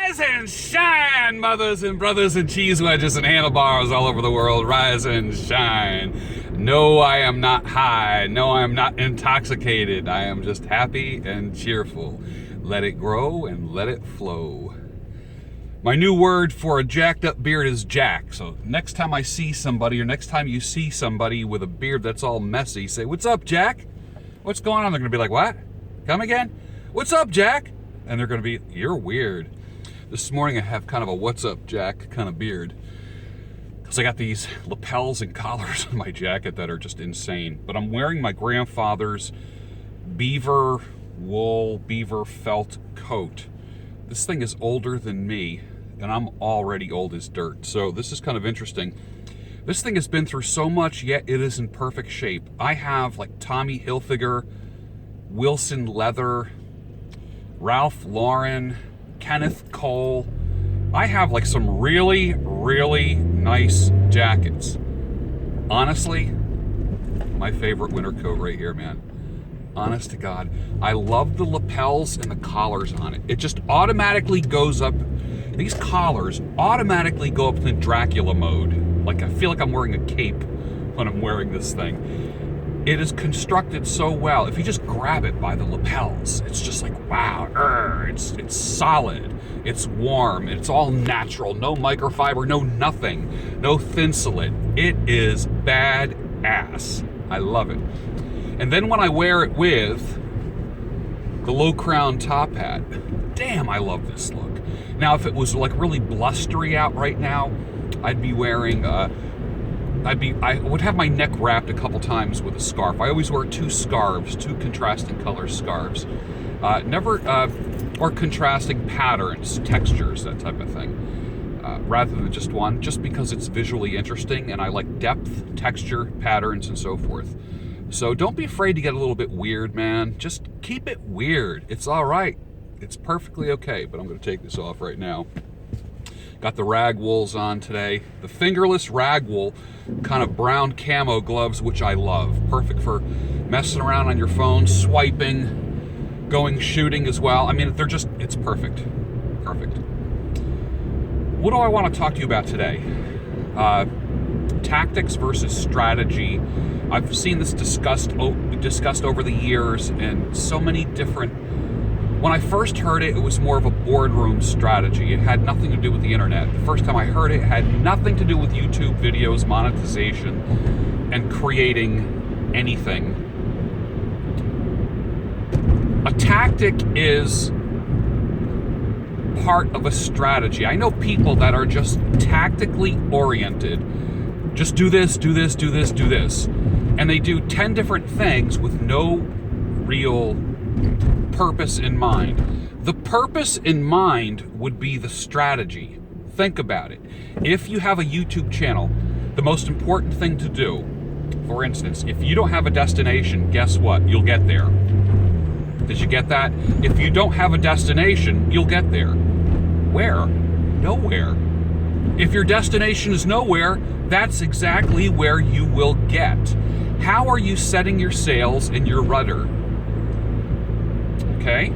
Rise and shine, mothers and brothers and cheese wedges and handlebars all over the world. Rise and shine. No, I am not high. No, I am not intoxicated. I am just happy and cheerful. Let it grow and let it flow. My new word for a jacked up beard is jack. So next time I see somebody, or next time you see somebody with a beard that's all messy, say, "What's up, Jack? What's going on?" They're going to be like, "What? Come again? What's up, Jack?" And they're going to be, "You're weird." This morning I have kind of a "What's up, Jack" kind of beard, because I got these lapels and collars on my jacket that are just insane. But I'm wearing my grandfather's beaver wool, beaver felt coat. This thing is older than me, and I'm already old as dirt. So this is kind of interesting. This thing has been through so much, yet it is in perfect shape. I have like Tommy Hilfiger, Wilson Leather, Ralph Lauren, Kenneth Cole. I have like some really, really nice jackets. Honestly, my favorite winter coat right here, man. Honest to God. I love the lapels and the collars on it. It just automatically goes up. These collars automatically go up into Dracula mode. Like I feel like I'm wearing a cape when I'm wearing this thing. It is constructed so well. If you just grab it by the lapels, it's just like, wow, it's solid, it's warm, it's all natural, no microfiber, no nothing, no thinsulate. It is badass. I love it. And then when I wear it with the low crown top hat, damn, I love this look. Now, if it was like really blustery out right now, I'd be wearing, I would have my neck wrapped a couple times with a scarf. I always wear two scarves, two contrasting color scarves. Or contrasting patterns, textures, that type of thing. Rather than just one, just because it's visually interesting and I like depth, texture, patterns, and so forth. So don't be afraid to get a little bit weird, man. Just keep it weird. It's all right. It's perfectly okay, but I'm going to take this off right now. Got the rag wools on today. The fingerless rag wool, kind of brown camo gloves, which I love. Perfect for messing around on your phone, swiping, going shooting as well. I mean, it's perfect. Perfect. What do I want to talk to you about today? Tactics versus strategy. I've seen this discussed over the years and so many different. When I first heard it, it was more of a boardroom strategy. It had nothing to do with the internet. The first time I heard it, it had nothing to do with YouTube videos, monetization, and creating anything. A tactic is part of a strategy. I know people that are just tactically oriented. Just do this, do this, do this, do this. And they do 10 different things with no real purpose in mind. The purpose in mind would be the strategy. Think about it. If you have a YouTube channel, the most important thing to do, for instance, if you don't have a destination, guess what? You'll get there. Did you get that? If you don't have a destination, you'll get there. Where? Nowhere. If your destination is nowhere, that's exactly where you will get. How are you setting your sails in your rudder? Okay?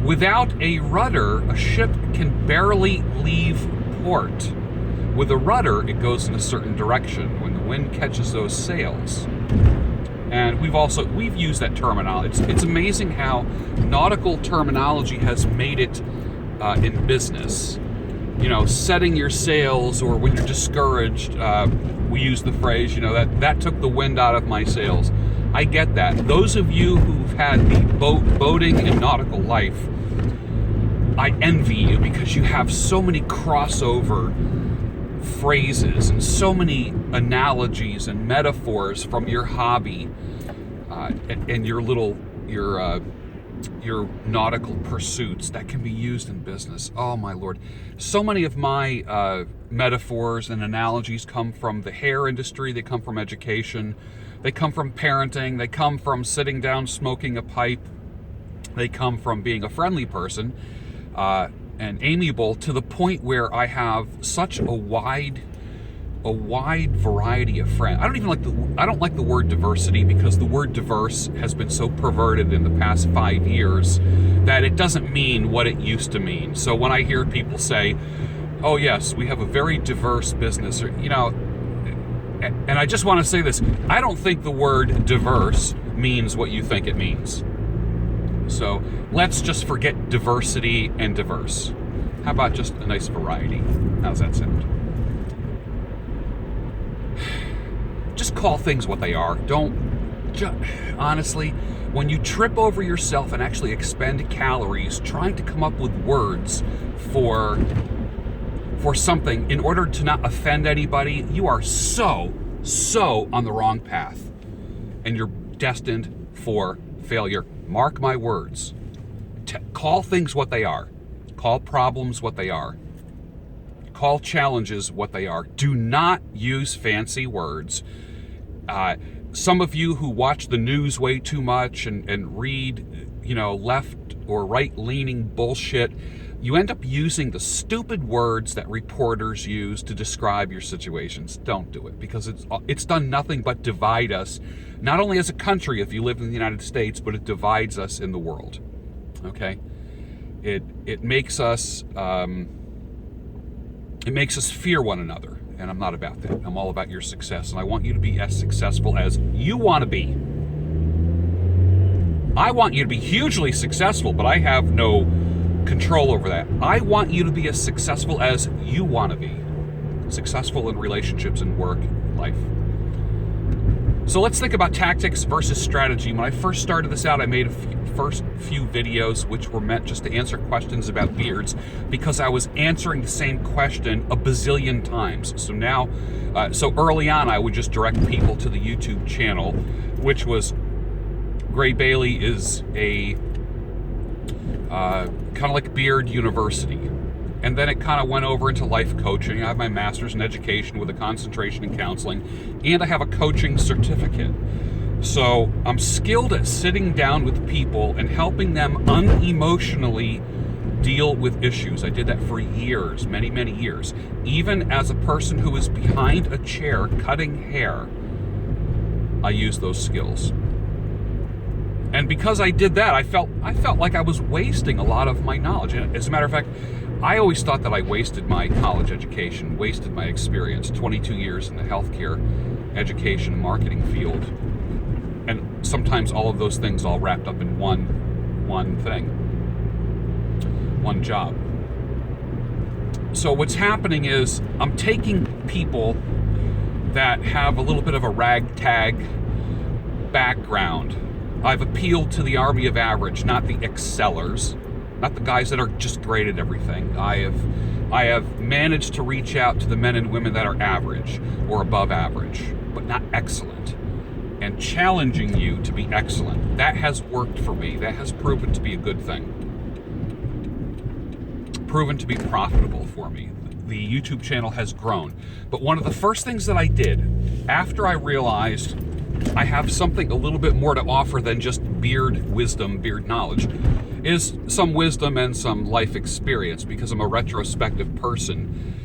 Without a rudder, a ship can barely leave port. With a rudder, it goes in a certain direction when the wind catches those sails. And we've used that terminology. It's amazing how nautical terminology has made it in business. You know, setting your sails, or when you're discouraged, we use the phrase, that took the wind out of my sails. I get that. Those of you who've had the boating and nautical life, I envy you, because you have so many crossover phrases and so many analogies and metaphors from your hobby and your nautical pursuits that can be used in business. Oh my Lord. So many of my metaphors and analogies come from the hair industry. They come from education. They come from parenting. They come from sitting down smoking a pipe. They come from being a friendly person and amiable, to the point where I have such a wide a wide variety of friends. I don't like the word diversity, because the word diverse has been so perverted in the past 5 years that it doesn't mean what it used to mean. So when I hear people say, oh yes, we have a very diverse business, or, and I just want to say this, I don't think the word diverse means what you think it means. So let's just forget diversity and diverse. How about just a nice variety? How's that sound? Just call things what they are. Honestly, when you trip over yourself and actually expend calories trying to come up with words for something in order to not offend anybody, you are so on the wrong path. And you're destined for failure. Mark my words. Call things what they are. Call problems what they are. Call challenges what they are. Do not use fancy words. Some of you who watch the news way too much and read, left or right-leaning bullshit, you end up using the stupid words that reporters use to describe your situations. Don't do it, because it's done nothing but divide us, not only as a country if you live in the United States, but it divides us in the world. Okay? It makes us fear one another, and I'm not about that. I'm all about your success, and I want you to be as successful as you want to be. I want you to be hugely successful, but I have no control over that. I want you to be as successful as you want to be. Successful in relationships and work, life. So let's think about tactics versus strategy. When I first started this out, I made first few videos which were meant just to answer questions about beards, because I was answering the same question a bazillion times. So now, so early on, I would just direct people to the YouTube channel, which was Gray Bailey is a kind of like Beard University. And then it kind of went over into life coaching. I have my master's in education with a concentration in counseling, and I have a coaching certificate. So I'm skilled at sitting down with people and helping them unemotionally deal with issues. I did that for years, many, many years. Even as a person who is behind a chair cutting hair, I use those skills. And because I did that, I felt like I was wasting a lot of my knowledge. And as a matter of fact, I always thought that I wasted my college education, wasted my experience, 22 years in the healthcare education and marketing field. And sometimes all of those things all wrapped up in one thing, one job. So what's happening is I'm taking people that have a little bit of a ragtag background. I've appealed to the army of average, not the excellers, not the guys that are just great at everything. I have managed to reach out to the men and women that are average or above average, but not excellent, and challenging you to be excellent. That has worked for me. That has proven to be a good thing. Proven to be profitable for me. The YouTube channel has grown. But one of the first things that I did after I realized I have something a little bit more to offer than just beard wisdom, beard knowledge, is some wisdom and some life experience, because I'm a retrospective person.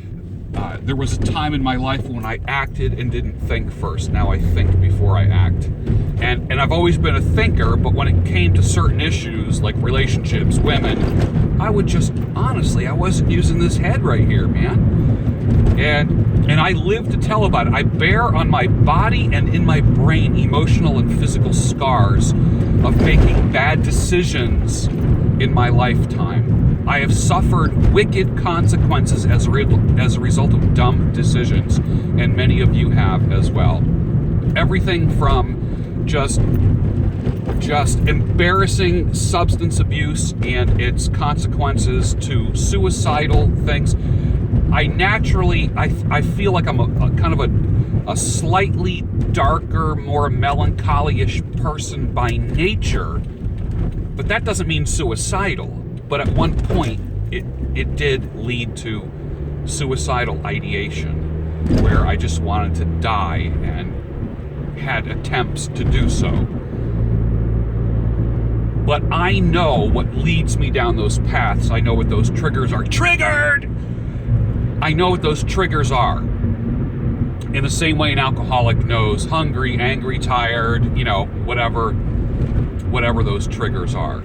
There was a time in my life when I acted and didn't think first. Now I think before I act. And I've always been a thinker, but when it came to certain issues like relationships, women, I would just, honestly, I wasn't using this head right here, man. And I live to tell about it. I bear on my body and in my brain emotional and physical scars of making bad decisions in my lifetime. I have suffered wicked consequences as a result of dumb decisions, and many of you have as well. Everything from just embarrassing substance abuse and its consequences to suicidal things. I feel like I'm a kind of a slightly darker, more melancholy-ish person by nature, but that doesn't mean suicidal. But at one point, it did lead to suicidal ideation, where I just wanted to die and had attempts to do so. But I know what leads me down those paths. I know what those triggers are. Triggered! I know what those triggers are. In the same way an alcoholic knows hungry, angry, tired, whatever those triggers are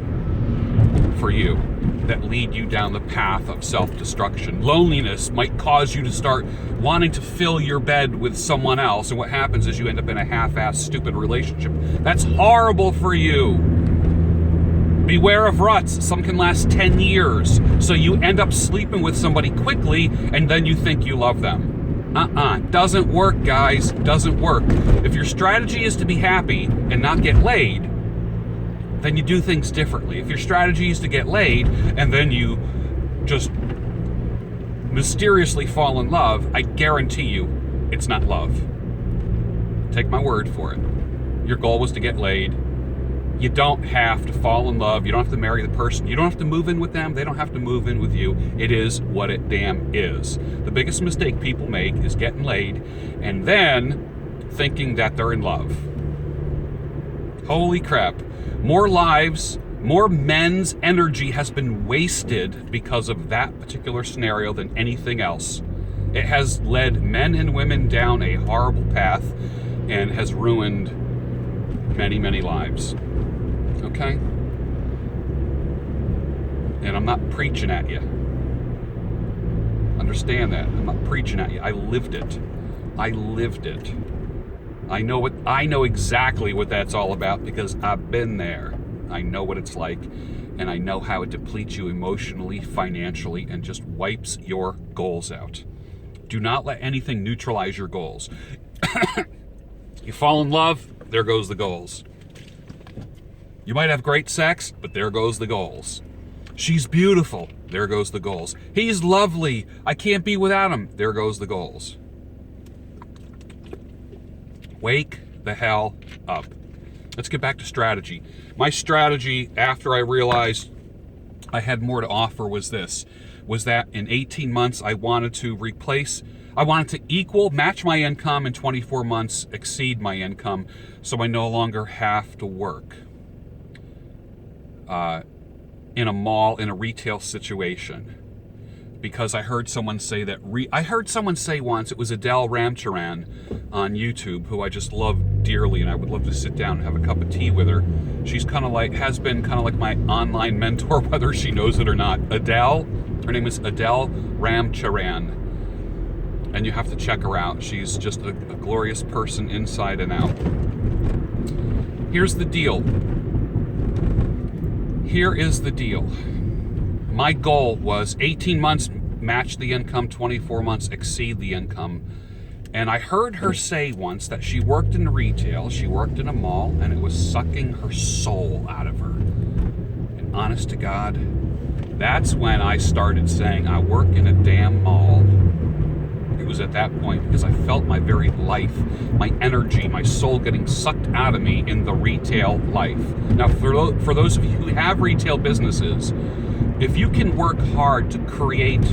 for you that lead you down the path of self-destruction. Loneliness might cause you to start wanting to fill your bed with someone else, and what happens is you end up in a half-assed, stupid relationship. That's horrible for you. Beware of ruts. Some can last 10 years. So you end up sleeping with somebody quickly, and then you think you love them. Doesn't work, guys. Doesn't work. If your strategy is to be happy and not get laid, then you do things differently. If your strategy is to get laid and then you just mysteriously fall in love, I guarantee you it's not love. Take my word for it. Your goal was to get laid. You don't have to fall in love. You don't have to marry the person. You don't have to move in with them. They don't have to move in with you. It is what it damn is. The biggest mistake people make is getting laid and then thinking that they're in love. Holy crap. More lives, more men's energy has been wasted because of that particular scenario than anything else. It has led men and women down a horrible path and has ruined many, many lives. Okay? And I'm not preaching at you. Understand that. I'm not preaching at you. I lived it. I know exactly what that's all about because I've been there. I know what it's like, and I know how it depletes you emotionally, financially, and just wipes your goals out. Do not let anything neutralize your goals. You fall in love, there goes the goals. You might have great sex, but there goes the goals. She's beautiful, there goes the goals. He's lovely, I can't be without him, there goes the goals. Wake the hell up. Let's get back to strategy. My strategy after I realized I had more to offer was that in 18 months I wanted to match my income in 24 months, exceed my income, so I no longer have to work in a mall, in a retail situation. Because I heard someone say once, it was Adele Ramcharan on YouTube, who I just love dearly, and I would love to sit down and have a cup of tea with her. She's has been kind of like my online mentor, whether she knows it or not. Her name is Adele Ramcharan, and you have to check her out. She's just a glorious person inside and out. Here's the deal. Here is the deal. My goal was 18 months, match the income, 24 months, exceed the income. And I heard her say once that she worked in retail, she worked in a mall, and it was sucking her soul out of her. And honest to God, that's when I started saying, I work in a damn mall. It was at that point because I felt my very life, my energy, my soul getting sucked out of me in the retail life. Now, for those of you who have retail businesses, if you can work hard to create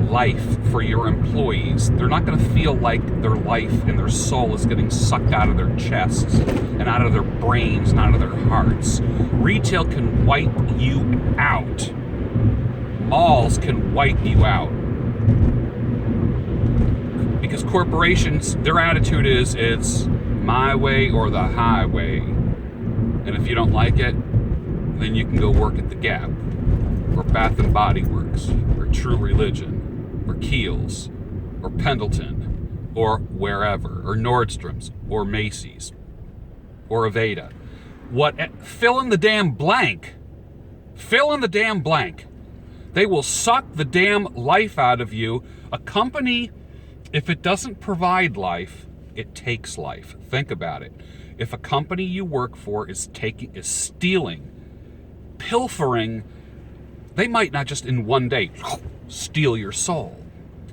life for your employees, they're not going to feel like their life and their soul is getting sucked out of their chests and out of their brains and out of their hearts. Retail can wipe you out. Malls can wipe you out. Because corporations, their attitude is, it's my way or the highway. And if you don't like it, then you can go work at the Gap, or Bath and Body Works, or True Religion, or Kiehl's, or Pendleton, or wherever, or Nordstrom's, or Macy's, or Aveda. Fill in the damn blank. Fill in the damn blank. They will suck the damn life out of you. A company, if it doesn't provide life, it takes life. Think about it. If a company you work for is stealing, pilfering, they might not just in one day steal your soul,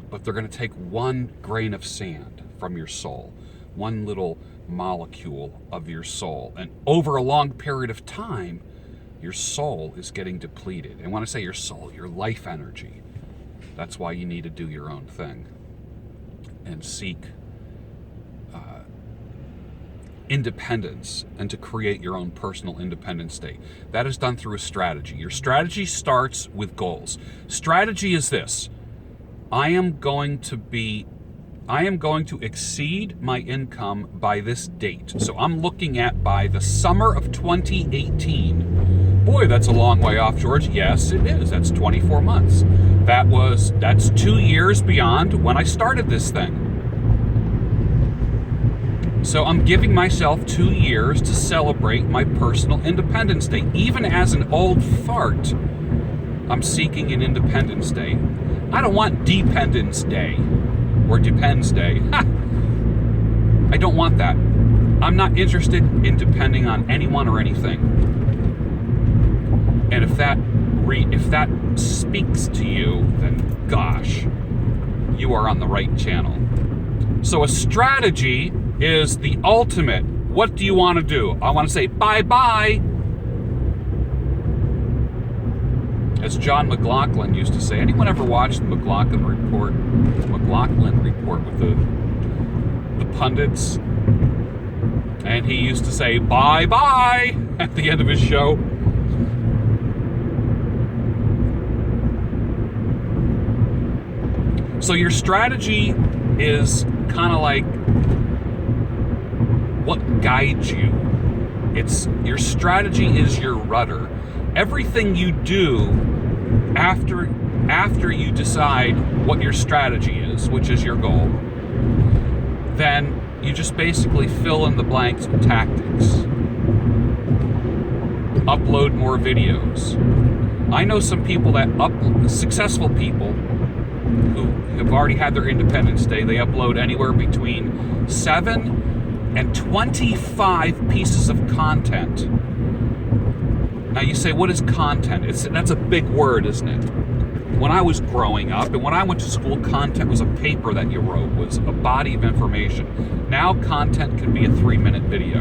but they're going to take one grain of sand from your soul, one little molecule of your soul, and over a long period of time, your soul is getting depleted. And when I say your soul, your life energy. That's why you need to do your own thing and seek independence and to create your own personal independent state. That is done through a strategy. Your strategy starts with goals. Strategy is this: I am going to be I am going to exceed my income by this date. So I'm looking at by the summer of 2018. Boy, that's a long way off, George. Yes, it is. That's 24 months. That's 2 years beyond when I started this thing. So I'm giving myself 2 years to celebrate my personal Independence Day. Even as an old fart, I'm seeking an Independence Day. I don't want Dependence Day or Depends Day. I don't want that. I'm not interested in depending on anyone or anything. And if that speaks to you, then gosh, you are on the right channel. So a strategy is the ultimate. What do you want to do? I want to say bye-bye. As John McLaughlin used to say. Anyone ever watched the McLaughlin Report? McLaughlin Report with the pundits? And he used to say bye-bye at the end of his show. So your strategy is kind of like what guides you. Your strategy is your rudder. Everything you do after you decide what your strategy is, which is your goal, then you just basically fill in the blanks with tactics. Upload more videos. I know some people successful people who have already had their Independence Day. They upload anywhere between 7 and 25 pieces of content. Now you say, what is content? That's a big word, isn't it? When I was growing up and when I went to school, content was a paper that you wrote, was a body of information. Now content can be a 3-minute video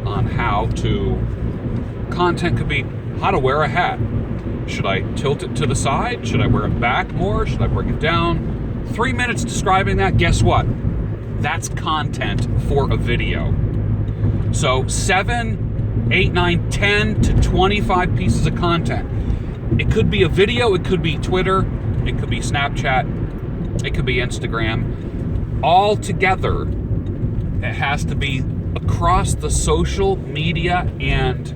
on content could be how to wear a hat. Should I tilt it to the side? Should I wear it back more? Should I bring it down? 3 minutes describing that, guess what? That's content for a video. So 7, 8, 9, 10 to 25 pieces of content. It could be a video, it could be Twitter, it could be Snapchat, it could be Instagram. All together, it has to be across the social media and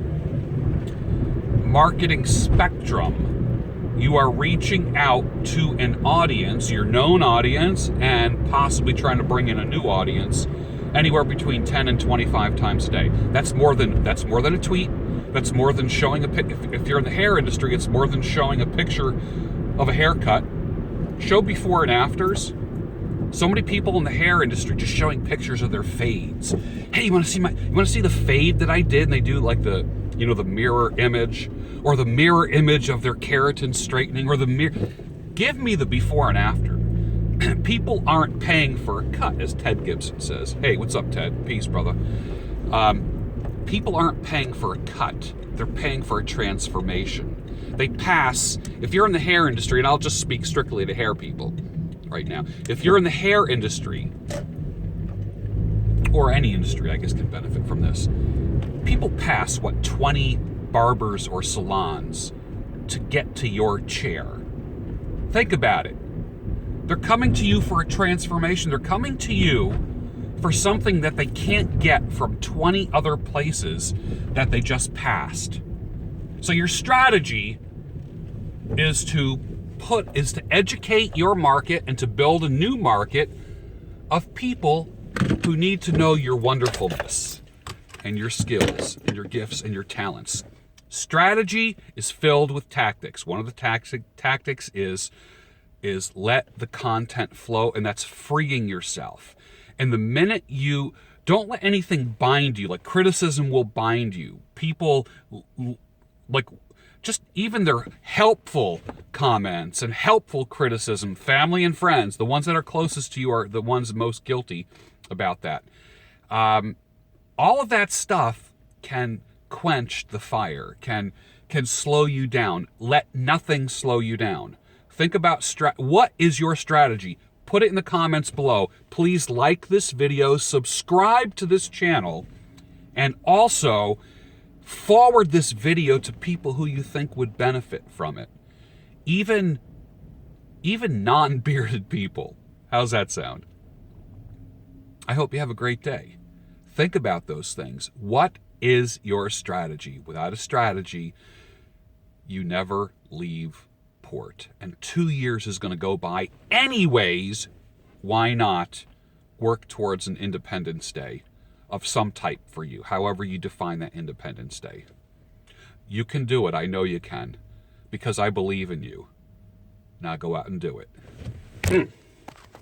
marketing spectrum. You are reaching out to an audience, your known audience, and possibly trying to bring in a new audience anywhere between 10 and 25 times a day. That's more than a tweet. That's more than showing if you're in the hair industry, it's more than showing a picture of a haircut. Show before and afters. So many people in the hair industry just showing pictures of their fades. Hey, you want to see the fade that I did? And they do like the mirror image, or the mirror image of their keratin straightening, or give me the before and after. People aren't paying for a cut, as Ted Gibson says. Hey, what's up, Ted? Peace, brother. People aren't paying for a cut. They're paying for a transformation. They pass, if you're in the hair industry, and I'll just speak strictly to hair people right now. If you're in the hair industry, or any industry, I guess, can benefit from this. People pass, 20 barbers or salons to get to your chair. Think about it. They're coming to you for a transformation. They're coming to you for something that they can't get from 20 other places that they just passed. So your strategy is to educate your market and to build a new market of people who need to know your wonderfulness and your skills and your gifts and your talents. Strategy is filled with tactics. One of the tactics is let the content flow, and that's freeing yourself. And the minute you don't let anything bind you, like criticism will bind you. People, like, just even their helpful comments and helpful criticism, family and friends, the ones that are closest to you are the ones most guilty about that. All of that stuff can quench the fire, can slow you down. Let nothing slow you down. Think about what is your strategy? Put it in the comments below. Please like this video, subscribe to this channel, and also forward this video to people who you think would benefit from it. Even non-bearded people. How's that sound? I hope you have a great day. Think about those things. What is your strategy? Without a strategy, you never leave port. And 2 years is going to go by anyways. Why not work towards an Independence Day of some type for you, however you define that Independence Day? You can do it. I know you can, because I believe in you. Now go out and do it.